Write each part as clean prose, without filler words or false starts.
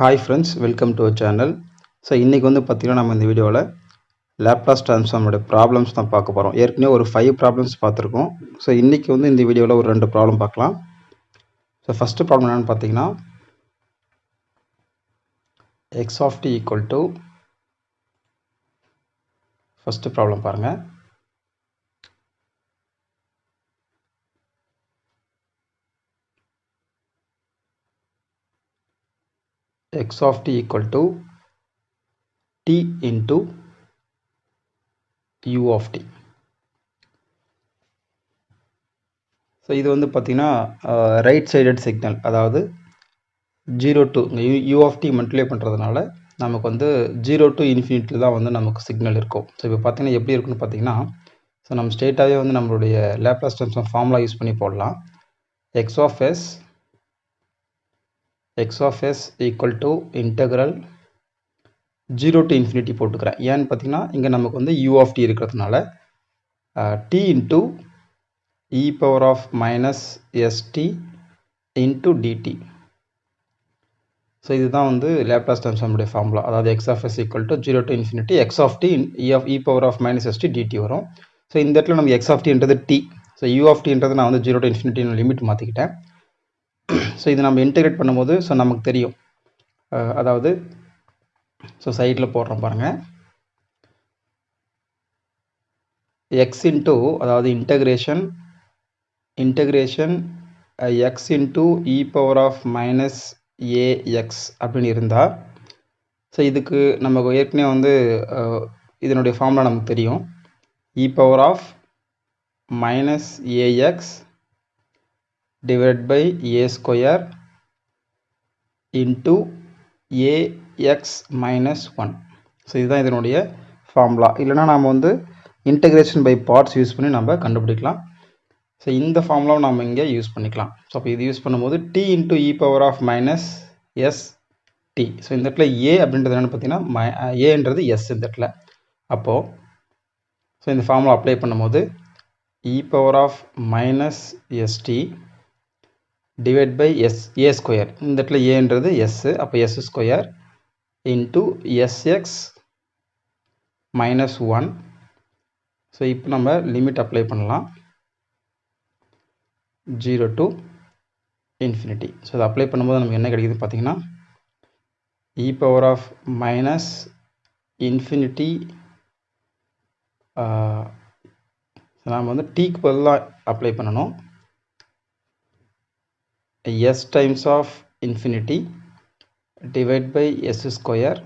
Hi friends, welcome to our channel. So இன்றைக்கி வந்து பார்த்திங்கன்னா நம்ம இந்த வீடியோவில் லேப்லாஸ் ட்ரான்ஸ்ஃபார்மோட ப்ராப்ளம்ஸ் தான் பார்க்க போகிறோம். ஏற்கனவே ஒரு 5 ப்ராப்ளம்ஸ் பார்த்துருக்கோம். ஸோ இன்றைக்கி வந்து இந்த வீடியோவில் ஒரு 2 ப்ராப்ளம் பார்க்கலாம். ஸோ ஃபஸ்ட்டு ப்ராப்ளம் என்னென்னு பார்த்தீங்கன்னா x of t equal to first problem பாருங்கள். X of t equal to t into u of t. So இது வந்து பார்த்திங்கன்னா ரைட் சைடட் சிக்னல், அதாவது 0 to u of t multiply பண்ணுறதுனால நமக்கு வந்து 0 to இன்ஃபினிட்டியில் தான் வந்து நமக்கு சிக்னல் இருக்கும். ஸோ இப்போ பார்த்தீங்கன்னா எப்படி இருக்குன்னு பார்த்தீங்கன்னா, ஸோ நம்ம ஸ்ட்ரெயிட்டாகவே வந்து நம்மளுடைய லேப்லாஸ் ட்ரான்ஸ்ஃபார்ம் ஃபார்முலா யூஸ் பண்ணி போடலாம். X of s equal to integral 0 to infinity போட்டுக்கிறேன். ஏன்னு பார்த்தீங்கன்னா இங்கே நமக்கு வந்து யூ ஆஃப் டி இருக்கிறதுனால t into e power of minus s t into d t. So இதுதான் வந்து லேப்லாஸ் ட்ரான்ஸ்ஃபார்முடைய ஃபார்முலா. அதாவது x of s equal to 0 to infinity x of t e power of minus s t d t வரும். So இந்த இடத்துல நமக்கு x of டின்றது t, so u of டின்றது நான் வந்து 0 to இன்ஃபினிட்டின்னு லிமிட் மாற்றிக்கிட்டேன். ஸோ இது நம்ம இன்டெகிரேட் பண்ணும்போது ஸோ நமக்கு தெரியும், அதாவது ஸோ சைடில் போடுறோம் பாருங்கள். எக்ஸ் இன்ட்டு, அதாவது integration x into e power of minus a x அப்படின்னு இருந்தால், ஸோ இதுக்கு நமக்கு ஏற்கனவே வந்து இதனுடைய ஃபார்முலா நமக்கு தெரியும். E power of minus a x divide by a square into a x minus 1. So இதுதான் இதனுடைய ஃபார்முலா. இல்லைனா நாம் வந்து இன்டெகிரேஷன் பை பார்ட்ஸ் யூஸ் பண்ணி நம்ம கண்டுபிடிக்கலாம். ஸோ இந்த ஃபார்முலாவை நம்ம இங்கே யூஸ் பண்ணிக்கலாம். ஸோ அப்போ இது யூஸ் பண்ணும்போது t into e power of minus s t. So இந்த இடத்துல ஏ அப்படின்றது என்னென்னு பார்த்தீங்கன்னா ஏன்றது எஸ் இந்த இடத்துல. அப்போது ஸோ இந்த ஃபார்முலா அப்ளை பண்ணும்போது e power of minus s t divide by s a square, இந்த இடத்துல ஏன்றது எஸ், அப்போ s square into s x minus 1. So இப்போ நம்ம லிமிட் அப்ளை பண்ணலாம் 0 to இன்ஃபினிட்டி. ஸோ அதை அப்ளை பண்ணும்போது நமக்கு என்ன கிடைக்குது பார்த்தீங்கன்னா e power of minus infinity, நாம் வந்து டீக்கு பதிலாக அப்ளை பண்ணணும். S times of infinity divide by s square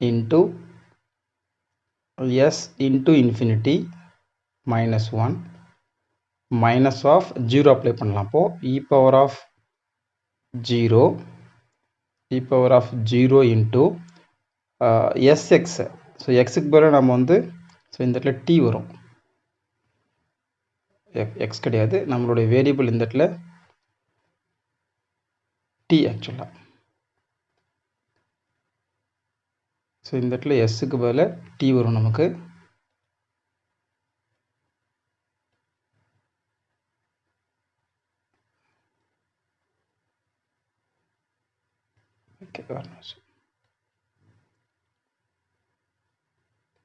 into s into infinity minus 1 minus of 0 apply பண்ணலாம். அப்போது e power of 0 into s x. So எக்ஸுக்கு பதிலாக நம்ம வந்து ஸோ இந்த இடத்துல டி வரும், எக்ஸ் கிடையாது, நம்மளுடைய வேரியபிள் இந்த இடத்துல டி ஆக்சுவலாக. ஸோ இந்த இடத்துல எஸ்ஸுக்கு பதிலாக டி வரும் நமக்கு.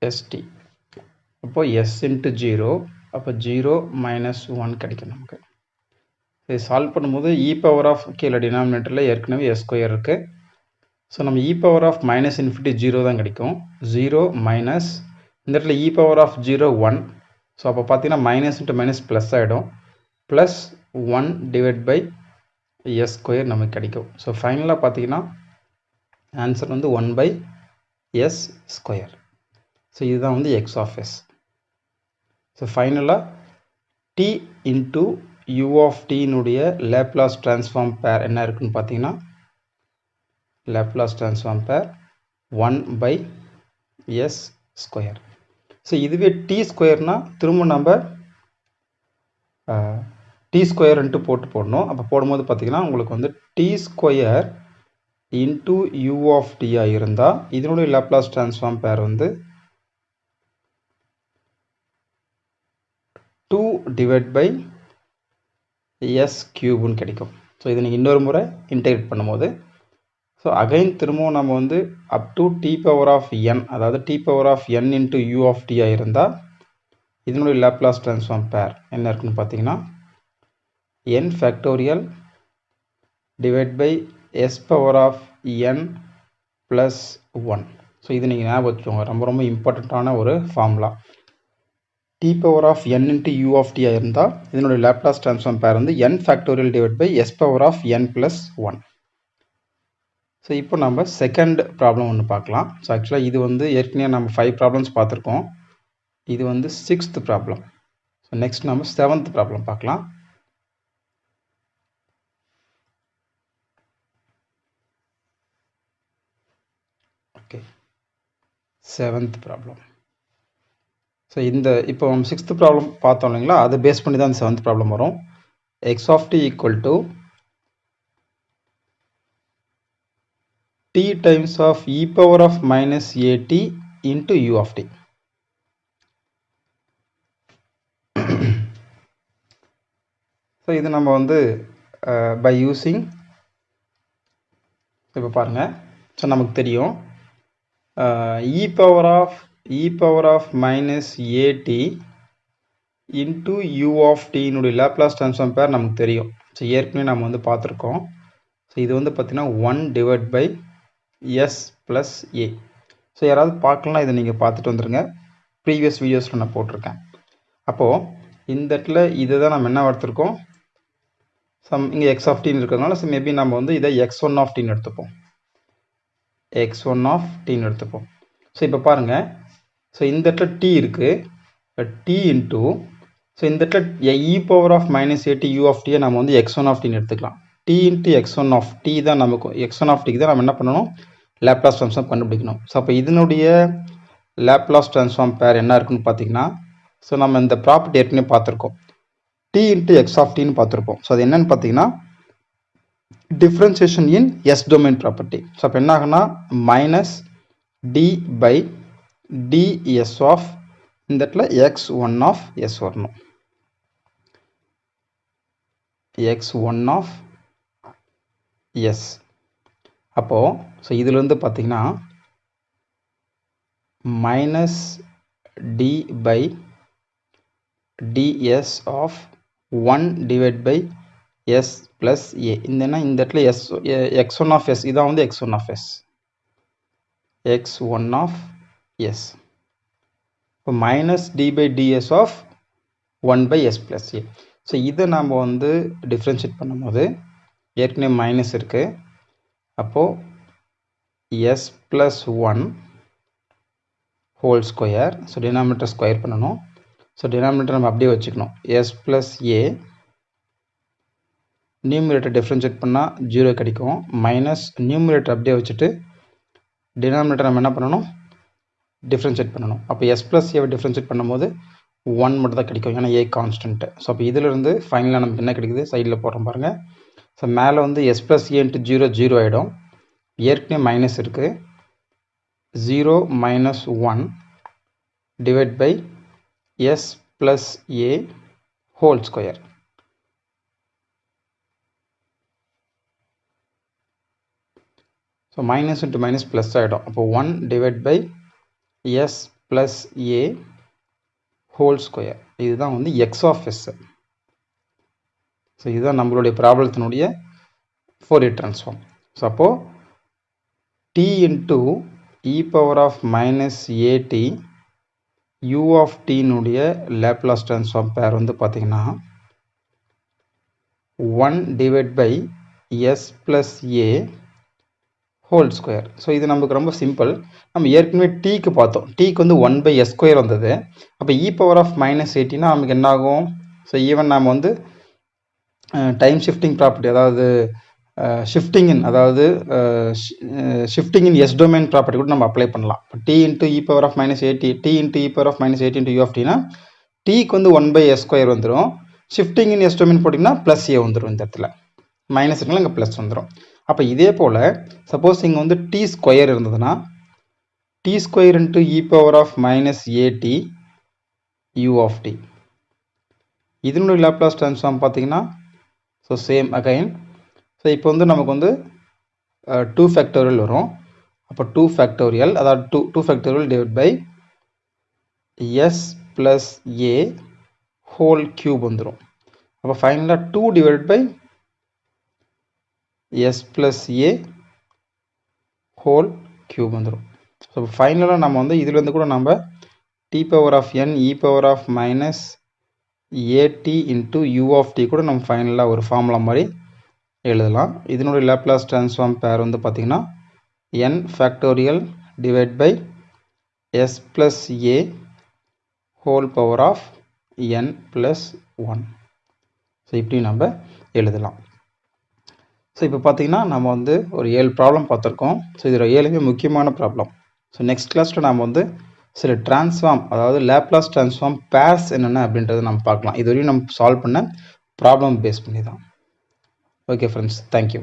எஸ்டி, அப்போ எஸ் இன்ட்டு 0, அப்போ 0 மைனஸ் 1 கிடைக்கும் நமக்கு. இதை சால்வ் பண்ணும்போது இ பவர் ஆஃப் கீழே டினாமினேட்டரில் ஏற்கனவே எஸ் ஸ்கொயர் இருக்குது. ஸோ நம்ம இ பவர் ஆஃப் மைனஸ் இன்ஃபினிட்டி 0 தான் கிடைக்கும். 0 மைனஸ் இந்த இடத்துல இ பவர் ஆஃப் 0 1. ஸோ அப்போ பார்த்தீங்கன்னா மைனஸ் இன்ட்டு மைனஸ் ப்ளஸ் ஆகிடும், plus 1 divide by s square நமக்கு கிடைக்கும். ஸோ ஃபைனலாக பார்த்தீங்கன்னா ஆன்சர் வந்து 1 பை எஸ் ஸ்கொயர். ஸோ இதுதான் வந்து எக்ஸ் ஆஃப் எஸ். ஸோ ஃபைனலாக டி இன்ட்டு யூ ஆஃப் டினுடைய லேப்லாஸ் ட்ரான்ஸ்ஃபார்ம் பேர் என்ன இருக்குன்னு பார்த்தீங்கன்னா Laplace transform pair 1 by s square. So இதுவே டி ஸ்கொயர்னால் திரும்ப நம்ம டி ஸ்கொயர்ன்ட்டு போடணும். அப்போ போடும்போது பார்த்தீங்கன்னா உங்களுக்கு வந்து t square into u of டியாக இருந்தால் இதனுடைய லேப்லாஸ் ட்ரான்ஸ்ஃபார்ம் பேர் வந்து 2 டிவைட் பை எஸ் கியூப்னு கிடைக்கும். ஸோ இதை நீங்கள் இன்னொரு முறை இன்டெகிரேட் பண்ணும்போது ஸோ அகைன் திரும்பவும் நம்ம வந்து up to t power of n, அதாவது t power of n into u of டியாக இருந்தால் இதனுடைய லேப்லாஸ் ட்ரான்ஸ்ஃபார்ம் பேர் என்ன இருக்குன்னு பார்த்தீங்கன்னா n factorial divide by s power of n plus 1. So இது நீங்கள் ஞாபகம் வச்சுக்கோங்க, ரொம்ப ரொம்ப இம்பார்ட்டண்ட்டான ஒரு formula. T power of n into u of டியாக இருந்தால் இதனுடைய லேப்லாஸ் ட்ரான்ஸ்ஃபார்ம் பேர் வந்து n factorial divide by s power of n plus 1. So இப்போ நம்ம செகண்ட் ப்ராப்ளம் ஒன்று பார்க்கலாம். ஸோ ஆக்சுவலாக இது வந்து ஏற்கனவே நம்ம 5 ப்ராப்ளம்ஸ் பார்த்துருக்கோம். இது வந்து 6th ப்ராப்ளம். ஸோ நெக்ஸ்ட் நம்ம 7th ப்ராப்ளம் பார்க்கலாம். Okay, 7th problem. ஸோ இந்த இப்போ நம்ம 6th ப்ராப்ளம் பார்த்தோம் இல்லைங்களா, அதை பேஸ் பண்ணி தான் இந்த 7th ப்ராப்ளம் வரும். X of t equal to t times of e power of minus at into u of t. So இது நம்ம வந்து by using, இப்போ பாருங்கள், ஸோ நமக்கு தெரியும் e power of minus at into u of t னுடைய Laplace transform pair நமக்கு தெரியும். ஸோ ஏற்கனவே நம்ம வந்து பார்த்துருக்கோம். ஸோ இது வந்து பார்த்திங்கன்னா 1 divide by s plus a. So யாராவது பார்க்கலாம், இதை நீங்கள் பார்த்துட்டு வந்துடுங்க, ப்ரீவியஸ் வீடியோஸில் நான் போட்டிருக்கேன். அப்போது இந்த இடத்துல இதை தான் நம்ம என்ன எடுத்துருக்கோம், இங்கே எக்ஸ் ஆஃப் டின்னு இருக்கிறதுனால ஸோ மேபி நம்ம வந்து இதை x1 ஆஃப் டின்னு எடுத்துப்போம், x1 ஆஃப் டின்னு எடுத்துப்போம். ஸோ இப்போ பாருங்கள், ஸோ இந்த இடத்துல டி இருக்குது, டி இன்ட்டு, ஸோ இந்த இடத்துல e power of minus a t u of டியை நம்ம வந்து x1 ஆஃப் டின்னு எடுத்துக்கலாம். D into x1 of D தான் நமக்கு, x1 ஆஃப் டிக்கு தான் நம்ம என்ன பண்ணணும், லேப்லாஸ் ட்ரான்ஸ்ஃபார்ம் கண்டுபிடிக்கணும். ஸோ அப்போ இதனுடைய லேப்லாஸ் ட்ரான்ஸ்ஃபார்ம் பேர் என்ன இருக்குன்னு பார்த்தீங்கன்னா, ஸோ நம்ம இந்த ப்ராப்பர்ட்டி ஏற்கனவே பார்த்துருக்கோம், டி இன்ட்டு எக்ஸ் ஆஃப் டின்னு பார்த்துருப்போம். ஸோ அது என்னன்னு பார்த்தீங்கன்னா differentiation in s domain property. So அப்போ என்ன ஆகுனா minus t by d s of, இந்த இடத்துல x1 ஆஃப் எஸ் வரணும், x1 ஆஃப் எஸ். அப்போது ஸோ இதிலேருந்து பார்த்தீங்கன்னா minus t by ds of 1 divide by s plus a. இந்த இடத்துல எஸ் x1 ஆஃப் எஸ், இதான் வந்து x1 of s, x1 of s. இப்போ minus t by d s of 1 by s plus a. So இதை நாம் வந்து டிஃப்ரென்ஷியேட் பண்ணும்போது ஏற்கனவே மைனஸ் இருக்குது, அப்போது s plus 1 whole square. So denominator square பண்ணணும். ஸோ டினாமினேட்டர் நம்ம அப்படியே வச்சுக்கணும், s plus a, numerator differentiate பண்ணால் 0 கிடைக்கும், மைனஸ் நியூமரேட்டர் அப்படியே வச்சுட்டு டினாமினேட்டர் நம்ம என்ன பண்ணணும், டிஃப்ரென்ஷியேட் பண்ணணும். அப்போ எஸ் ப்ளஸ் ஏவை டிஃப்ரென்ஷியேட் பண்ணும்போது 1 மட்டும் தான் கிடைக்கும், ஏன்னா ஏ கான்ஸ்டன்ட்டு. ஸோ அப்போ இதிலிருந்து ஃபைனலாக நமக்கு என்ன கிடைக்குது, சைடில் போடுறோம் பாருங்கள். ஸோ மேலே வந்து எஸ் ப்ளஸ் ஏ இன்ட்டு 0 0 ஆகிடும், ஏற்கனவே மைனஸ் இருக்குது, 0 minus 1 divide by s plus a whole square. So minus into minus plus ஆகிடும், அப்போ 1 divide by s plus a whole square. இதுதான் வந்து எக்ஸ் ஆஃப் எஸ். ஸோ இதுதான் நம்மளுடைய ப்ராப்ளத்தினுடைய ஃபோரியர் ட்ரான்ஸ்ஃபார்ம். ஸோ அப்போது t into e power of minus a t u of டினுடைய Laplace transform pair வந்து பார்த்தீங்கன்னா 1 divide by s plus a whole square. So இது நமக்கு ரொம்ப சிம்பிள். நம்ம ஏற்கனவே டீக்கு பார்த்தோம், டீக்கு வந்து 1 பை எஸ் ஸ்கொயர் வந்தது. அப்போ இ பவர் ஆஃப் மைனஸ் ஏடினா நமக்கு என்ன ஆகும், ஸோ ஈவன் நம்ம வந்து டைம் ஷிஃப்டிங் ப்ராப்பர்ட்டி, அதாவது ஷிஃப்டிங் இன், அதாவது shifting in s domain property கூட நம்ம அப்ளை பண்ணலாம். இப்போ t into e power of minus a t, t into e power of minus a t into u of டினா டீக்கு வந்து 1 பை எஸ் ஸ்கொயர் வந்துடும், ஷிஃப்டிங் இன் எஸ் டொமைன் போட்டிங்கன்னா ப்ளஸ் ஏ வந்துடும், இந்த இடத்துல மைனஸ் இருக்குன்னா இங்கே ப்ளஸ் வந்துடும். அப்போ இதே போல் சப்போஸ் இங்கே வந்து டி ஸ்கொயர் இருந்ததுன்னா t square into e power of minus a t u of t, இதனுடைய லேப்லாஸ் ட்ரான்ஸ்ஃபார்ம் பார்த்தீங்கன்னா ஸோ சேம் அகைன். ஸோ இப்போ வந்து நமக்கு வந்து 2 ஃபேக்டோரியல் வரும். அப்போ 2 ஃபேக்டோரியல் அதாவது 2 factorial divide by s plus a whole cube வந்துடும். அப்போ ஃபைனலாக 2 divide by s plus a whole cube வந்துடும். ஸோ ஃபைனலாக நம்ம வந்து இதுலேருந்து கூட நம்ம t power of n e power of minus at into u of t கூட நம்ம ஃபைனலாக ஒரு ஃபார்முலா மாதிரி எழுதலாம். இதனுடைய லேப்லாஸ் ட்ரான்ஸ்ஃபார்ம் பேர் வந்து பார்த்திங்கன்னா n factorial divide by s plus a whole power of n plus 1. So இப்படி நம்ம எழுதலாம். ஸோ இப்போ பார்த்தீங்கன்னா நம்ம வந்து ஒரு 7 ப்ராப்ளம் பார்த்துருக்கோம். ஸோ இதில் 7மே முக்கியமான ப்ராப்ளம். ஸோ நெக்ஸ்ட் கிளாஸில் நம்ம வந்து சில ட்ரான்ஸ்ஃபார்ம் அதாவது லேப்லாஸ் ட்ரான்ஸ்ஃபார்ம் பேர்ஸ் என்னென்ன அப்படின்றத நம்ம பார்க்கலாம். இதுவரையும் நம்ம சால்வ் பண்ண ப்ராப்ளம் பேஸ் பண்ணி தான். Okay friends, thank you.